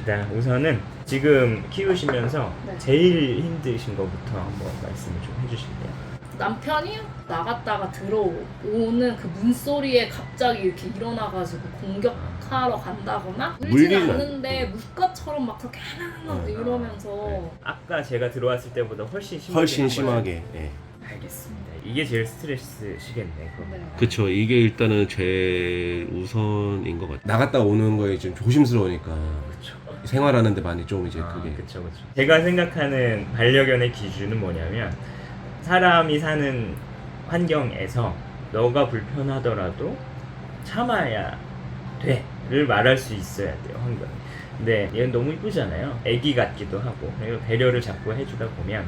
알겠습니다. 우선은 지금 키우시면서 네. 제일 힘드신 것부터 한번 말씀을 좀 해주실래요? 남편이 나갔다가 들어오는 그 문소리에 갑자기 이렇게 일어나가지고 공격하러 간다거나 울진 물리는 않는데 물가처럼 막 그렇게 하나하나 이러면서 네. 아까 제가 들어왔을 때보다 훨씬 심하게 훨씬 한 거죠? 심하게. 예. 알겠습니다. 이게 제일 스트레스시겠네. 그럼. 네. 그쵸. 이게 일단은 제일 우선인 것 같아요. 나갔다 오는 거에 좀 조심스러우니까 그쵸. 생활하는데 많이 좀 이제 그게 그쵸. 제가 생각하는 반려견의 기준은 뭐냐면 사람이 사는 환경에서 너가 불편하더라도 참아야 돼를 말할 수 있어야 돼요, 환경이. 근데 얘는 너무 이쁘잖아요. 애기 같기도 하고. 그리고 배려를 자꾸 해주다 보면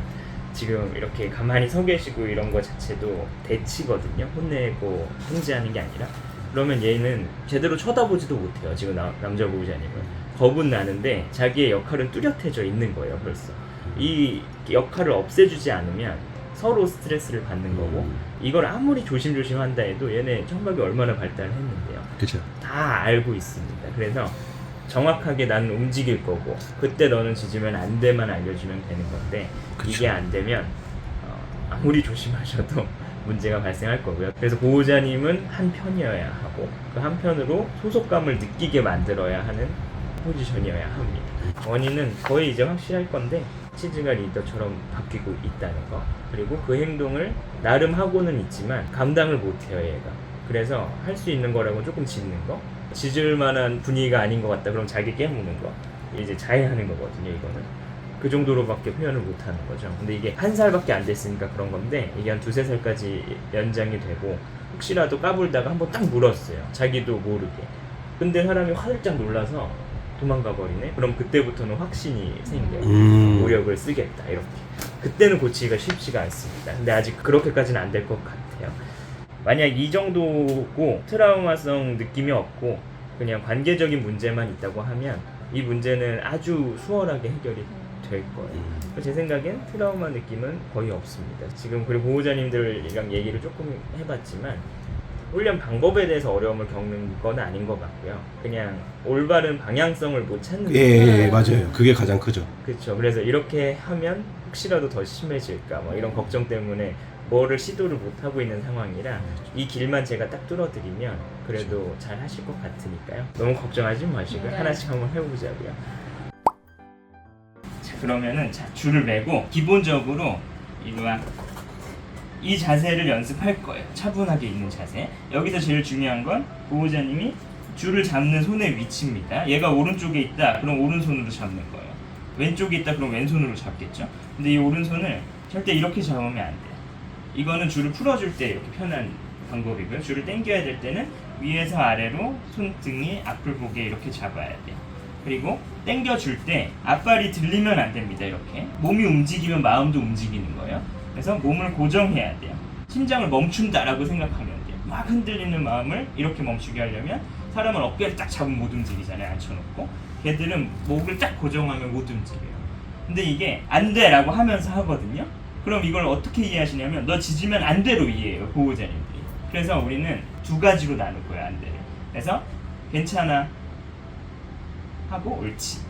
지금 이렇게 가만히 서 계시고 이런 거 자체도 대치거든요. 혼내고 통제하는 게 아니라. 그러면 얘는 제대로 쳐다보지도 못해요. 지금 남자 보호자님은. 겁은 나는데 자기의 역할은 뚜렷해져 있는 거예요, 벌써. 이 역할을 없애주지 않으면 서로 스트레스를 받는 거고, 이걸 아무리 조심조심 한다 해도 얘네 청각이 얼마나 발달했는데요. 그쵸. 다 알고 있습니다. 그래서 정확하게 나는 움직일 거고 그때 너는 짖으면 안 돼만 알려주면 되는 건데, 그쵸. 이게 안 되면 아무리 조심하셔도 문제가 발생할 거고요. 그래서 보호자님은 한 편이어야 하고 그 한편으로 소속감을 느끼게 만들어야 하는 포지션이어야 합니다. 원인은 거의 이제 확실할 건데, 치즈가 리더처럼 바뀌고 있다는 거, 그리고 그 행동을 나름 하고는 있지만 감당을 못해요, 얘가. 그래서 할 수 있는 거라고 조금 짖는 거, 짖을 만한 분위기가 아닌 것 같다 그럼 자기 깨무는 거, 이제 자해하는 거거든요. 이거는 그 정도로밖에 표현을 못하는 거죠. 근데 이게 1살밖에 안 됐으니까 그런 건데, 이게 한 2~3살까지 연장이 되고 혹시라도 까불다가 한번 딱 물었어요, 자기도 모르게. 근데 사람이 화들짝 놀라서 도망가 버리네. 그럼 그때부터는 확신이 생겨요. 노력을 쓰겠다, 이렇게. 그때는 고치기가 쉽지가 않습니다. 근데 아직 그렇게까지는 안 될 것 같아요. 만약 이 정도고 트라우마성 느낌이 없고 그냥 관계적인 문제만 있다고 하면 이 문제는 아주 수월하게 해결이 될 거예요. 제 생각엔 트라우마 느낌은 거의 없습니다. 지금 그리고 보호자님들이랑 얘기를 조금 해봤지만 훈련 방법에 대해서 어려움을 겪는 건 아닌 것 같고요. 그냥 올바른 방향성을 못 찾는 예, 맞아요. 그게 가장 크죠. 그렇죠. 그래서 이렇게 하면 혹시라도 더 심해질까 뭐 이런 걱정 때문에 뭐를 시도를 못 하고 있는 상황이라, 이 길만 제가 딱 뚫어드리면 그래도 잘 하실 것 같으니까요. 너무 걱정하지 마시고 하나씩 한번 해보자고요. 자, 그러면은 줄을 매고 기본적으로 이 자세를 연습할 거예요. 차분하게 있는 자세. 여기서 제일 중요한 건 보호자님이 줄을 잡는 손의 위치입니다. 얘가 오른쪽에 있다, 그럼 오른손으로 잡는 거예요. 왼쪽에 있다, 그럼 왼손으로 잡겠죠. 근데 이 오른손을 절대 이렇게 잡으면 안 돼요. 이거는 줄을 풀어줄 때 이렇게 편한 방법이고요. 줄을 당겨야 될 때는 위에서 아래로 손등이 앞을 보게 이렇게 잡아야 돼요. 그리고 당겨줄 때 앞발이 들리면 안 됩니다. 이렇게 몸이 움직이면 마음도 움직이는 거예요. 그래서 몸을 고정해야 돼요. 심장을 멈춘다라고 생각하면 돼요. 막 흔들리는 마음을 이렇게 멈추게 하려면 사람은 어깨를 딱 잡으면 못 움직이잖아요, 앉혀놓고. 걔들은 목을 딱 고정하면 못 움직여요. 근데 이게 안 돼라고 하면서 하거든요. 그럼 이걸 어떻게 이해하시냐면 너 짖으면 안 돼로 이해해요, 보호자님들이. 그래서 우리는 두 가지로 나눌 거예요, 안 돼를. 그래서 괜찮아 하고 옳지.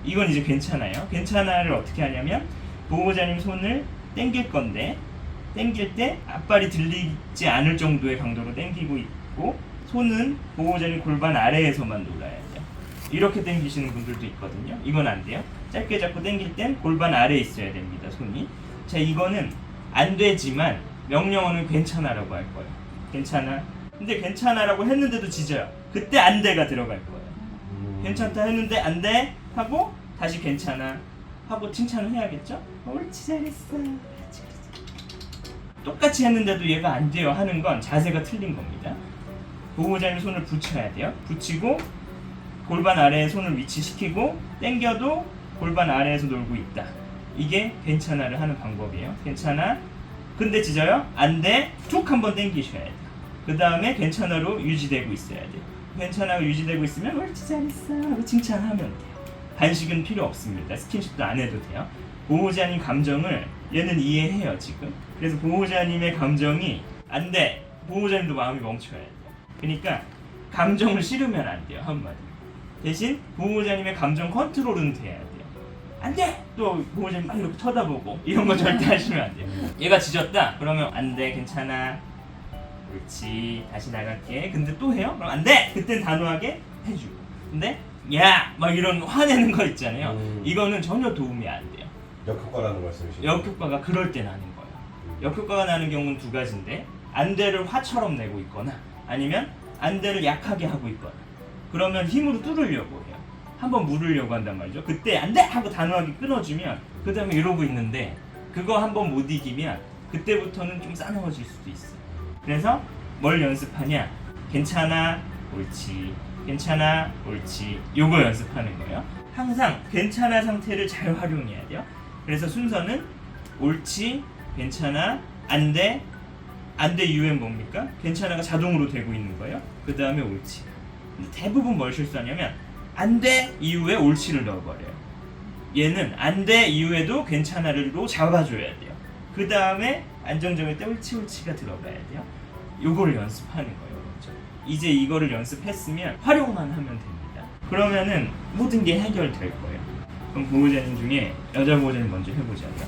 이건 이제 괜찮아요. 괜찮아를 어떻게 하냐면 보호자님 손을 당길 건데, 당길 때 앞발이 들리지 않을 정도의 강도로 당기고 있고 손은 보호자님 골반 아래에서만 놀아야 돼요. 이렇게 당기시는 분들도 있거든요. 이건 안 돼요. 짧게 잡고 당길 땐 골반 아래에 있어야 됩니다, 손이. 자, 이거는 안 되지만 명령어는 괜찮아라고 할 거예요. 괜찮아. 근데 괜찮아라고 했는데도 짖어요. 그때 안 돼가 들어갈 거예요. 괜찮다 했는데 안 돼 하고 다시 괜찮아 하고 칭찬을 해야겠죠? 옳지, 잘했어. 그렇지. 똑같이 했는데도 얘가 안 돼요 하는 건 자세가 틀린 겁니다. 보호자님 손을 붙여야 돼요. 붙이고 골반 아래에 손을 위치시키고 당겨도 골반 아래에서 놀고 있다. 이게 괜찮아를 하는 방법이에요. 괜찮아. 근데 짖어요? 안 돼. 툭 한번 당기셔야 돼요. 그 다음에 괜찮아로 유지되고 있어야 돼요. 괜찮아가 유지되고 있으면 옳지, 잘했어 하고 칭찬하면 돼요. 반식은 필요 없습니다. 스킨십도 안 해도 돼요. 보호자님 감정을 얘는 이해해요, 지금. 그래서 보호자님의 감정이 안 돼. 보호자님도 마음이 멈춰야 돼요. 그러니까 감정을 실으면 안 돼요, 한마디로. 대신 보호자님의 감정 컨트롤은 돼야 돼요. 안 돼! 또 보호자님 막 이렇게 쳐다보고 이런 거 절대 하시면 안 돼요. 얘가 짖었다? 그러면 안 돼, 괜찮아. 그렇지, 다시 나갈게. 근데 또 해요? 그럼 안 돼! 그땐 단호하게 해주고. 근데 야! 막 이런 화내는 거 있잖아요. 이거는 전혀 도움이 안 돼요. 역효과라는 말씀이시죠? 역효과가 그럴 때 나는 거예요. 역효과가 나는 경우는 두 가지인데 안대를 화처럼 내고 있거나 아니면 안대를 약하게 하고 있거나 그러면 힘으로 뚫으려고 해요. 한번 물으려고 한단 말이죠. 그때 안돼! 하고 단호하게 끊어주면 그 다음에 이러고 있는데 그거 한번 못 이기면 그때부터는 좀 싸늘해질 수도 있어요. 그래서 뭘 연습하냐? 괜찮아, 옳지. 괜찮아, 옳지. 요거 연습하는 거예요. 항상 괜찮아 상태를 잘 활용해야 돼요. 그래서 순서는 옳지, 괜찮아, 안 돼, 안 돼 이후엔 뭡니까? 괜찮아가 자동으로 되고 있는 거예요. 그 다음에 옳지. 근데 대부분 뭘 실수하냐면 안 돼 이후에 옳지를 넣어버려요. 얘는 안 돼 이후에도 괜찮아를로 잡아줘야 돼요. 그 다음에 안정적일 때 옳지 옳지가 들어가야 돼요. 요거를 연습하는 거예요. 먼저. 이제 이거를 연습했으면 활용만 하면 됩니다. 그러면은 모든 게 해결될 거예요. 그럼 보호자님 중에 여자 보호자님 먼저 해보자고요.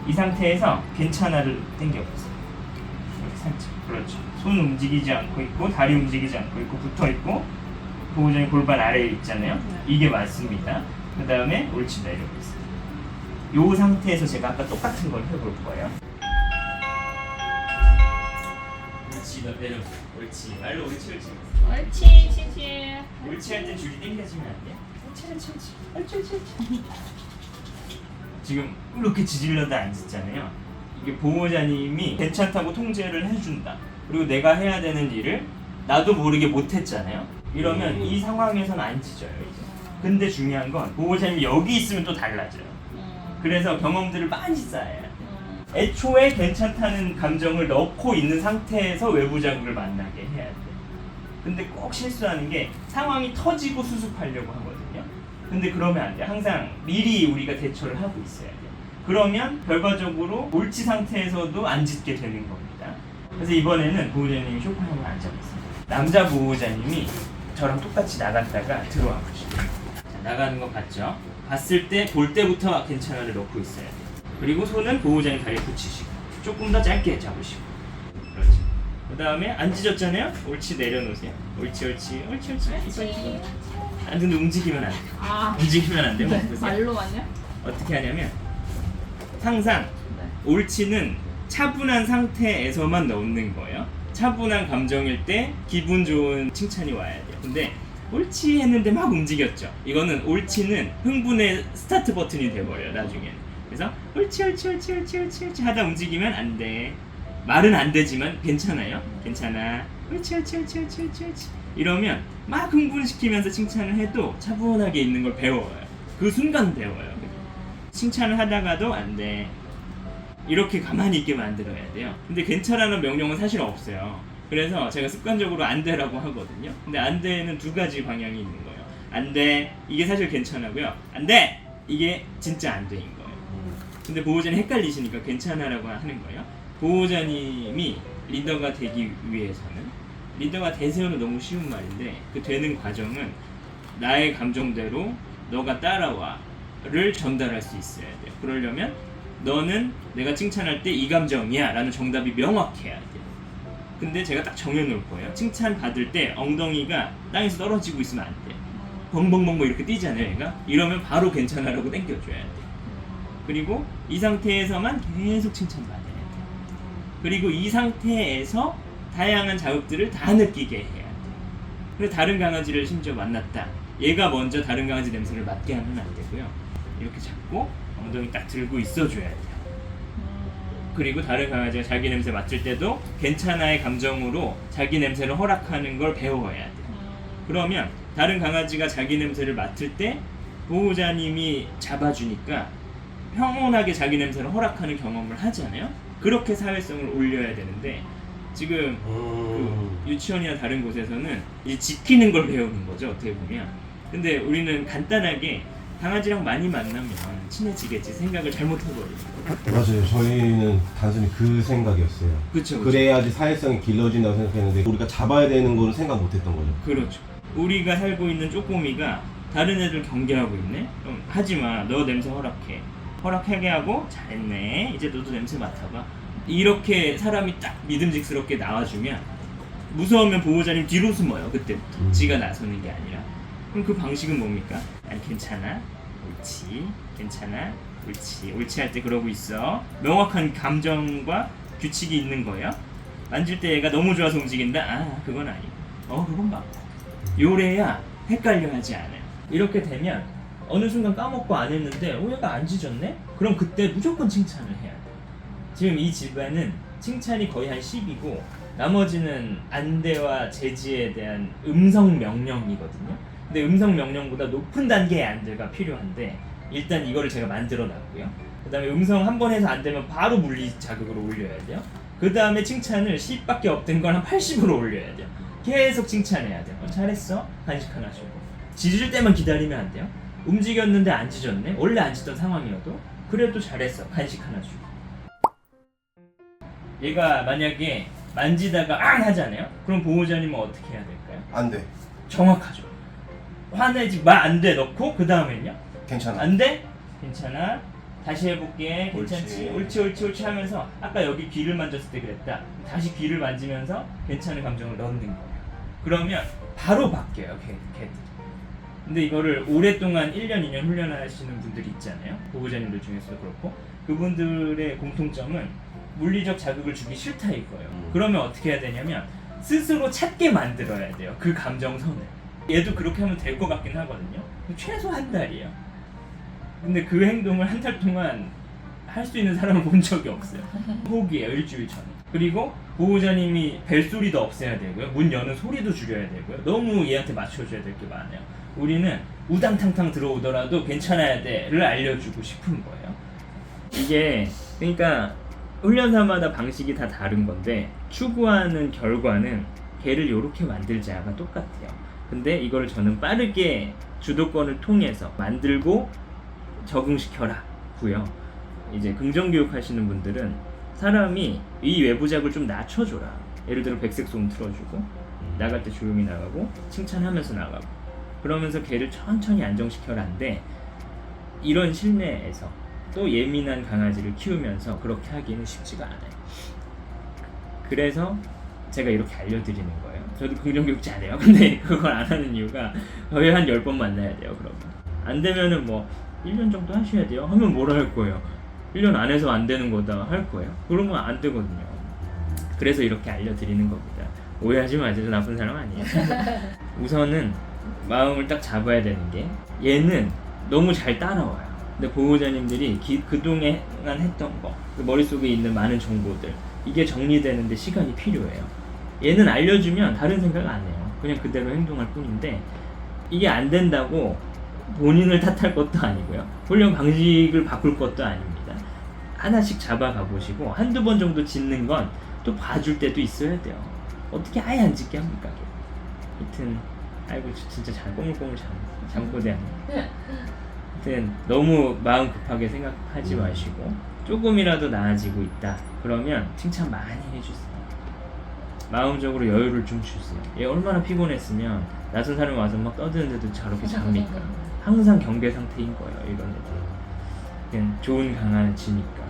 이 상태에서 괜찮아를 당겨보세요. 이렇게 살짝. 그렇죠. 손 움직이지 않고 있고 다리 움직이지 않고 있고 붙어 있고 보호자님 골반 아래에 있잖아요. 이게 맞습니다. 그 다음에 옳지 내려보세요. 요 상태에서 제가 아까 똑같은 걸 해볼 거예요. 옳지 너 내려보세요. 옳지 말로 옳지 옳지. 옳지, 치치. 옳지 할 때 줄이 당겨지면 안 돼요? 옳지 옳지 옳지 옳지 옳지. 지금 이렇게 지질러도 안 짖잖아요. 이게 보호자님이 괜찮다고 통제를 해준다. 그리고 내가 해야 되는 일을 나도 모르게 못했잖아요. 이러면 이 상황에서는 안 짖어요 이제. 근데 중요한 건 보호자님이 여기 있으면 또 달라져요. 그래서 경험들을 많이 쌓아야 돼요. 애초에 괜찮다는 감정을 넣고 있는 상태에서 외부 자극을 만나게 해야 돼요. 근데 꼭 실수하는 게 상황이 터지고 수습하려고 하거든요. 근데 그러면 안 돼요. 항상 미리 우리가 대처를 하고 있어야 돼요. 그러면 결과적으로 옳지 상태에서도 안 짖게 되는 겁니다. 그래서 이번에는 보호자님이 소파에 한번 앉아보세요. 남자 보호자님이 저랑 똑같이 나갔다가 들어와 보시죠. 나가는 거 봤죠? 봤을 때 볼 때부터 괜찮아를 넣고 있어야 돼요. 그리고 손은 보호자님 다리에 붙이시고 조금 더 짧게 잡으시고 그렇지. 그 다음에 안 짖었잖아요? 옳지 내려놓으세요. 옳지 옳지 옳지 옳지. 이빨 찢어. 안 근데 움직이면 안 돼요. 아, 움직이면 안 돼요. 네. 보세요. 말로만요? 어떻게 하냐면 항상 옳지는 차분한 상태에서만 넣는 거예요. 차분한 감정일 때 기분 좋은 칭찬이 와야 돼요. 근데 옳지 했는데 막 움직였죠. 이거는 옳지는 흥분의 스타트 버튼이 돼버려요 나중에는. 그래서 옳지 옳지 옳지 옳지 옳지 옳지 하다 움직이면 안 돼. 말은 안 되지만 괜찮아요. 괜찮아. 옳지 옳지 옳지 옳지 옳지 옳지. 이러면 막 흥분시키면서 칭찬을 해도 차분하게 있는 걸 배워요. 그 순간 배워요. 칭찬을 하다가도 안 돼. 이렇게 가만히 있게 만들어야 돼요. 근데 괜찮아는 명령은 사실 없어요. 그래서 제가 습관적으로 안 돼라고 하거든요. 근데 안 돼는 두 가지 방향이 있는 거예요. 안 돼. 이게 사실 괜찮아고요. 안 돼. 이게 진짜 안 돼인 거예요. 근데 보호자님 헷갈리시니까 괜찮아라고 하는 거예요. 보호자님이 리더가 되기 위해서는 리더가 되세요는 너무 쉬운 말인데 그 되는 과정은 나의 감정대로 너가 따라와를 전달할 수 있어야 돼요. 그러려면 너는 내가 칭찬할 때 이 감정이야 라는 정답이 명확해야 돼요. 근데 제가 딱 정해놓을 거예요. 칭찬 받을 때 엉덩이가 땅에서 떨어지고 있으면 안 돼요. 벙벙벙벙 이렇게 뛰잖아요 얘가. 이러면 바로 괜찮아라고 당겨줘야 돼요. 그리고 이 상태에서만 계속 칭찬받아야 돼요. 그리고 이 상태에서 다양한 자극들을 다 느끼게 해야 돼요. 그래서 다른 강아지를 심지어 만났다. 얘가 먼저 다른 강아지 냄새를 맡게 하면 안 되고요. 이렇게 잡고 엉덩이 딱 들고 있어줘야 돼요. 그리고 다른 강아지가 자기 냄새 맡을 때도 괜찮아의 감정으로 자기 냄새를 허락하는 걸 배워야 돼요. 그러면 다른 강아지가 자기 냄새를 맡을 때 보호자님이 잡아주니까 평온하게 자기 냄새를 허락하는 경험을 하잖아요. 그렇게 사회성을 올려야 되는데 지금 그 유치원이나 다른 곳에서는 이제 지키는 걸 배우는 거죠 어떻게 보면. 근데 우리는 간단하게 강아지랑 많이 만나면 친해지겠지 생각을 잘못해버려요. 맞아요. 저희는 단순히 그 생각이었어요. 그렇죠. 그래야지 사회성이 길러진다고 생각했는데 우리가 잡아야 되는 거는 생각 못했던 거죠. 그렇죠. 우리가 살고 있는 쪼꼬미가 다른 애들 경계하고 있네? 그럼 하지마. 너 냄새 허락해. 허락하게 하고 잘했네. 이제 너도 냄새 맡아봐. 이렇게 사람이 딱 믿음직스럽게 나와주면 무서우면 보호자님 뒤로 숨어요. 그때부터. 지가 나서는 게 아니라. 그럼 그 방식은 뭡니까? 아니 괜찮아. 옳지. 괜찮아. 옳지. 옳지 할 때 그러고 있어. 명확한 감정과 규칙이 있는 거예요. 만질 때 얘가 너무 좋아서 움직인다? 아 그건 아니고 그건 맞고 요래야 헷갈려 하지 않아요. 이렇게 되면 어느 순간 까먹고 안 했는데 얘가 안 짖었네? 그럼 그때 무조건 칭찬을 해야 돼요. 지금 이 집안은 칭찬이 거의 한 10이고 나머지는 안대와 제지에 대한 음성 명령이거든요. 근데 음성 명령보다 높은 단계의 안대가 필요한데 일단 이거를 제가 만들어 놨고요. 그 다음에 음성 한 번 해서 안 되면 바로 물리 자극으로 올려야 돼요. 그 다음에 칭찬을 10밖에 없던 걸 한 80으로 올려야 돼요. 계속 칭찬해야 돼요. 잘했어. 간식 하나 주고. 짖을 때만 기다리면 안 돼요. 움직였는데 안 짖었네. 원래 안 짖던 상황이어도 그래도 잘했어. 간식 하나 주고. 얘가 만약에 만지다가 앙 하잖아요. 그럼 보호자님은 어떻게 해야 될까요? 안 돼. 정확하죠. 화내지 마. 안 돼 넣고 그 다음엔요? 괜찮아. 안 돼? 괜찮아. 다시 해볼게. 괜찮지? 옳지. 옳지 하면서 아까 여기 귀를 만졌을 때 그랬다. 다시 귀를 만지면서 괜찮은 감정을 넣는 거예요. 그러면 바로 바뀌어요. 걔들이. 근데 이거를 오랫동안 1년, 2년 훈련하시는 분들이 있잖아요. 보호자님들 중에서도 그렇고 그분들의 공통점은 물리적 자극을 주기 싫다 이거예요. 그러면 어떻게 해야 되냐면 스스로 찾게 만들어야 돼요. 그 감정선을. 얘도 그렇게 하면 될 것 같긴 하거든요. 최소 한 달이에요. 근데 그 행동을 한 달 동안 할 수 있는 사람을 본 적이 없어요. 포기해요. 일주일 전에. 그리고 보호자님이 벨소리도 없애야 되고요. 문 여는 소리도 줄여야 되고요. 너무 얘한테 맞춰줘야 될 게 많아요. 우리는 우당탕탕 들어오더라도 괜찮아야 돼를 알려주고 싶은 거예요. 이게 그러니까 훈련사마다 방식이 다 다른 건데 추구하는 결과는 걔를 이렇게 만들자가 똑같아요. 근데 이거를 저는 빠르게 주도권을 통해서 만들고 적응시켜라 고요. 이제 긍정교육 하시는 분들은 사람이 이 외부작을 좀 낮춰줘라. 예를 들어 백색소음 틀어주고 나갈 때 조용히 나가고 칭찬하면서 나가고 그러면서 걔를 천천히 안정시켜라인데 이런 실내에서 또 예민한 강아지를 키우면서 그렇게 하기는 쉽지가 않아요. 그래서 제가 이렇게 알려드리는 거예요. 저도 긍정교육 잘해요. 근데 그걸 안 하는 이유가 거의 한 10번 만나야 돼요. 그러면 안 되면은 뭐 1년 정도 하셔야 돼요. 하면 뭐라 할 거예요? 1년 안 해서 안 되는 거다 할 거예요. 그러면 안 되거든요. 그래서 이렇게 알려드리는 겁니다. 오해하지 마세요. 저 나쁜 사람 아니에요. 우선은 마음을 딱 잡아야 되는 게 얘는 너무 잘 따라와요. 근데 보호자님들이 그동안 했던 거, 그 머릿속에 있는 많은 정보들 이게 정리되는데 시간이 필요해요. 얘는 알려주면 다른 생각 안 해요. 그냥 그대로 행동할 뿐인데 이게 안 된다고 본인을 탓할 것도 아니고요. 훈련 방식을 바꿀 것도 아닙니다. 하나씩 잡아가 보시고 한두 번 정도 짖는 건 또 봐줄 때도 있어야 돼요. 어떻게 아예 안 짖게 합니까? 하여튼 아이고 진짜 잘 꼬물꼬물 잠꼬대하네. 하여튼 너무 마음 급하게 생각하지 마시고 조금이라도 나아지고 있다. 그러면 칭찬 많이 해주세요. 마음적으로 여유를 좀 주세요. 얘 얼마나 피곤했으면 낯선 사람이 와서 막 떠드는데도 저렇게 잡니까? 항상 경계 상태인 거예요. 이런 애들. 그냥 좋은 강아지니까.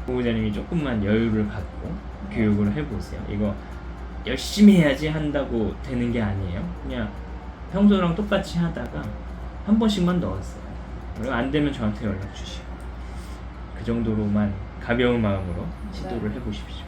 보호자님이 조금만 여유를 갖고 교육을 해보세요. 이거 열심히 해야지 한다고 되는 게 아니에요. 그냥 평소랑 똑같이 하다가 한 번씩만 넣었어요. 그리고 안 되면 저한테 연락 주시고 그 정도로만 가벼운 마음으로 시도를 해보십시오.